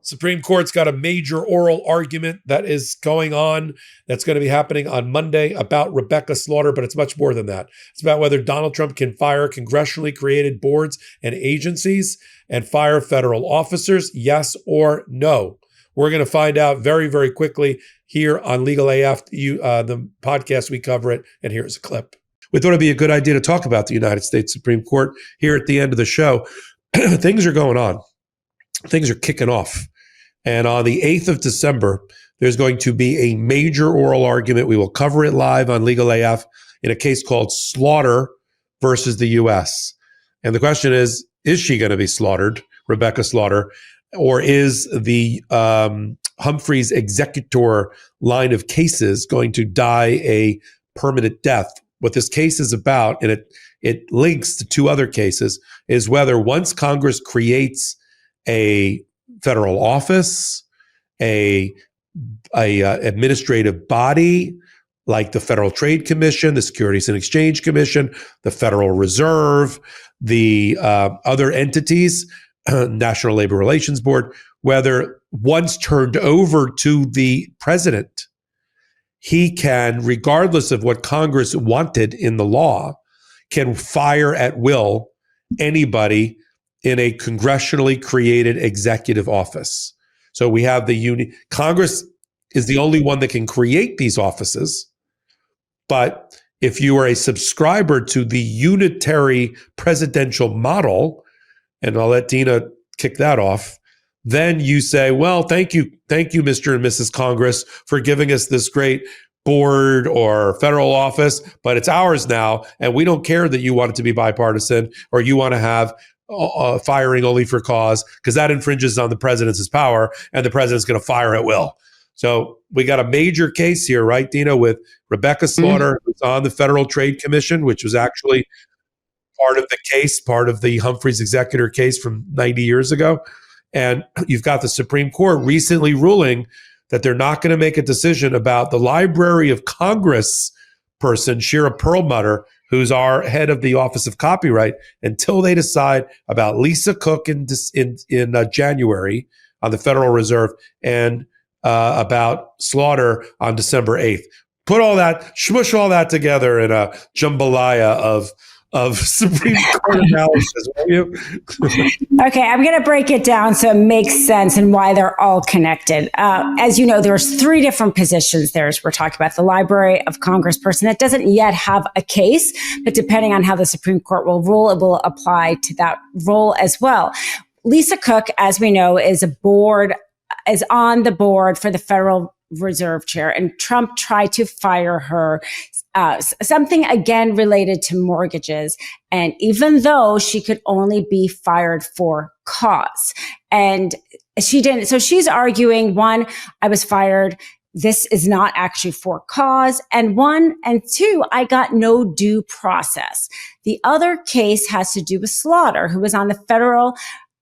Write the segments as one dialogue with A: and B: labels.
A: Supreme Court's got a major oral argument that is going on that's going to be happening on Monday about Rebecca Slaughter, but it's much more than that. It's about whether Donald Trump can fire congressionally created boards and agencies and fire federal officers, yes or no. We're going to find out very, very quickly here on Legal AF, the podcast we cover it, and here's a clip. We thought it'd be a good idea to talk about the United States Supreme Court here at the end of the show. Things are going on. Things are kicking off. And on the 8th of December, there's going to be a major oral argument. We will cover it live on Legal AF in a case called Slaughter versus the U.S. And the question is she going to be slaughtered, Rebecca Slaughter, or is the Humphreys executor line of cases going to die a permanent death? What this case is about, and it links to two other cases, is whether once Congress creates a federal office, a administrative body like the Federal Trade Commission, the Securities and Exchange Commission, the Federal Reserve, the other entities, National Labor Relations Board, whether once turned over to the president, he can, regardless of what Congress wanted in the law, can fire at will anybody in a congressionally created executive office. So we have Congress is the only one that can create these offices. But if you are a subscriber to the unitary presidential model, and I'll let Dina kick that off, then you say, well, thank you, Mr. and Mrs. Congress, for giving us this great board or federal office, but it's ours now, and we don't care that you want it to be bipartisan or you want to have firing only for cause, because that infringes on the president's power, and the president's going to fire at will. So we got a major case here, right, Dina, with Rebecca Slaughter, who's on the Federal Trade Commission, which was actually part of the case, part of the Humphreys executor case from 90 years ago. And you've got the Supreme Court recently ruling that they're not going to make a decision about the Library of Congress person, Shira Perlmutter, who's our head of the Office of Copyright, until they decide about Lisa Cook in January on the Federal Reserve and about Slaughter on December 8th. Smush all that together in a jambalaya of Supreme Court analysis, will you?
B: Okay, I'm going to break it down so it makes sense and why they're all connected. As you know, there's three different positions. We're talking about the Library of Congress person that doesn't yet have a case, but depending on how the Supreme Court will rule, it will apply to that role as well. Lisa Cook, as we know, is on the board for the Federal Reserve Chair, and Trump tried to fire her, something again related to mortgages. And even though she could only be fired for cause, and she didn't. So she's arguing, one, I was fired. This is not actually for cause. And two, I got no due process. The other case has to do with Slaughter, who was on the federal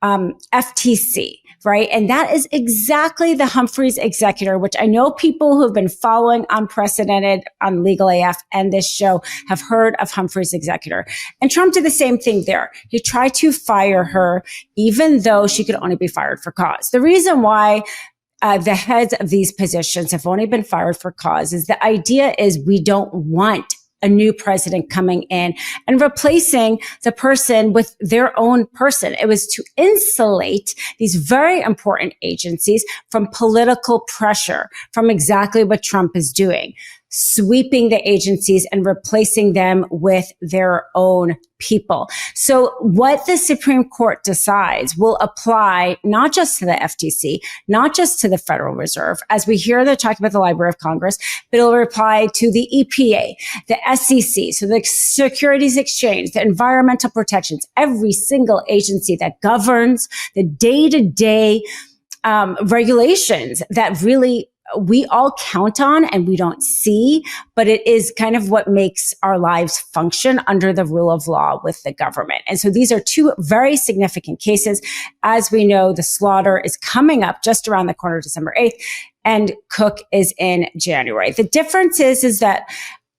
B: FTC. Right. And that is exactly the Humphreys executor, which I know people who have been following Unprecedented on Legal AF and this show have heard of Humphreys executor. And Trump did the same thing there. He tried to fire her, even though she could only be fired for cause. The reason why the heads of these positions have only been fired for cause is the idea is we don't want a new president coming in and replacing the person with their own person. It was to insulate these very important agencies from political pressure, from exactly what Trump is doing, sweeping the agencies and replacing them with their own people. So what the Supreme Court decides will apply not just to the FTC, not just to the Federal Reserve, as we hear they're talking about the Library of Congress, but it'll apply to the EPA, the SEC, so the Securities Exchange, the environmental protections, every single agency that governs the day-to-day regulations that really we all count on and we don't see, but it is kind of what makes our lives function under the rule of law with the government. And so these are two very significant cases. As we know, the Slaughter is coming up just around the corner, December 8th, and Cook is in January. The difference is that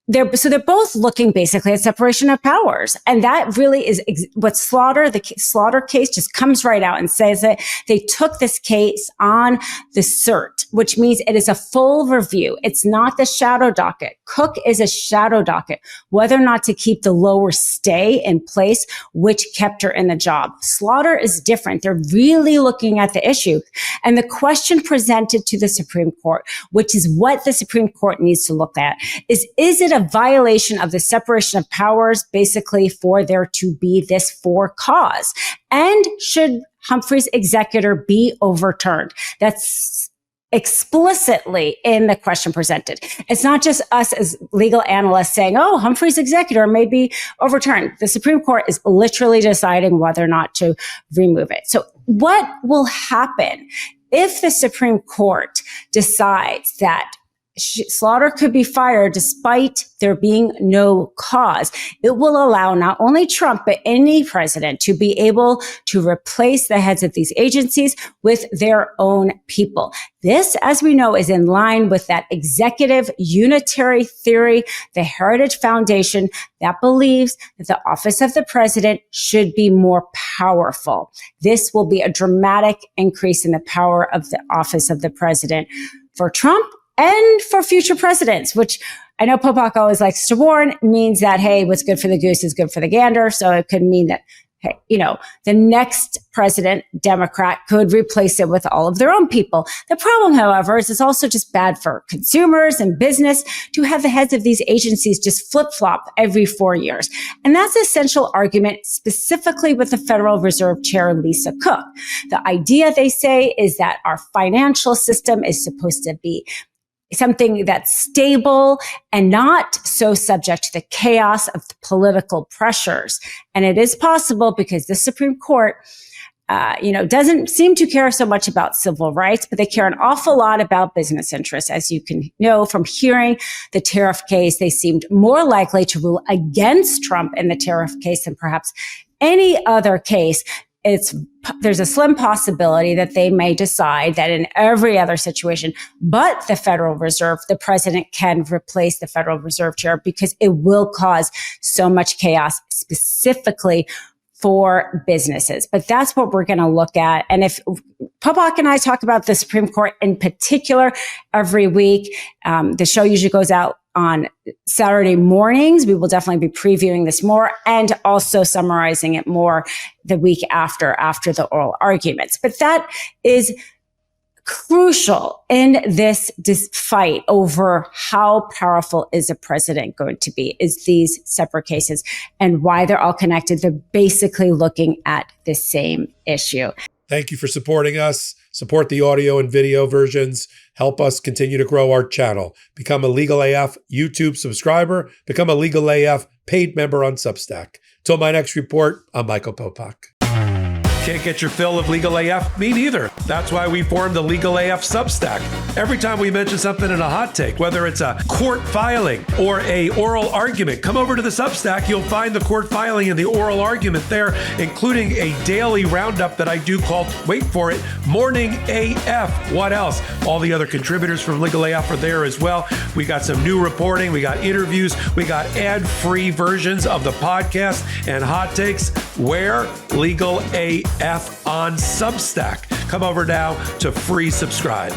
B: they're both looking basically at separation of powers. And that really is what the Slaughter case just comes right out and says that they took this case on the cert, which means it is a full review. It's not the shadow docket. Cook is a shadow docket, whether or not to keep the lower stay in place, which kept her in the job. Slaughter is different. They're really looking at the issue. And the question presented to the Supreme Court, which is what the Supreme Court needs to look at, is it a violation of the separation of powers, basically for there to be this for cause? And should Humphrey's executor be overturned? That's explicitly in the question presented. It's not just us as legal analysts saying, oh, Humphrey's executor may be overturned. The Supreme Court is literally deciding whether or not to remove it. So what will happen if the Supreme Court decides that Slaughter could be fired despite there being no cause? It will allow not only Trump, but any president to be able to replace the heads of these agencies with their own people. This, as we know, is in line with that executive unitary theory, the Heritage Foundation, that believes that the office of the president should be more powerful. This will be a dramatic increase in the power of the office of the president for Trump and for future presidents, which I know Popok always likes to warn, means that, hey, what's good for the goose is good for the gander. So it could mean that, hey, the next president, Democrat, could replace it with all of their own people. The problem, however, is it's also just bad for consumers and business to have the heads of these agencies just flip-flop every 4 years. And that's an essential argument specifically with the Federal Reserve Chair, Lisa Cook. The idea, they say, is that our financial system is supposed to be something that's stable and not so subject to the chaos of the political pressures. And it is possible because the Supreme Court, doesn't seem to care so much about civil rights, but they care an awful lot about business interests. As you can know from hearing the tariff case, they seemed more likely to rule against Trump in the tariff case than perhaps any other case. There's a slim possibility that they may decide that in every other situation but the Federal Reserve, the president can replace the Federal Reserve Chair, because it will cause so much chaos specifically for businesses. But that's what we're going to look at. And if Popok and I talk about the Supreme Court in particular every week, the show usually goes out on Saturday mornings. We will definitely be previewing this more and also summarizing it more the week after the oral arguments. But that is crucial in this fight over how powerful is a president going to be, is these separate cases, and why they're all connected. They're basically looking at the same issue.
A: Thank you for supporting us. Support the audio and video versions. Help us continue to grow our channel. Become a Legal AF YouTube subscriber. Become a Legal AF paid member on Substack. Till my next report, I'm Michael Popok. Can't get your fill of Legal AF? Me neither. That's why we formed the Legal AF Substack. Every time we mention something in a hot take, whether it's a court filing or a oral argument, come over to the Substack. You'll find the court filing and the oral argument there, including a daily roundup that I do called, wait for it, Morning AF. What else? All the other contributors from Legal AF are there as well. We got some new reporting. We got interviews. We got ad-free versions of the podcast and hot takes. Where? Legal AF on Substack. Come over now to free subscribe.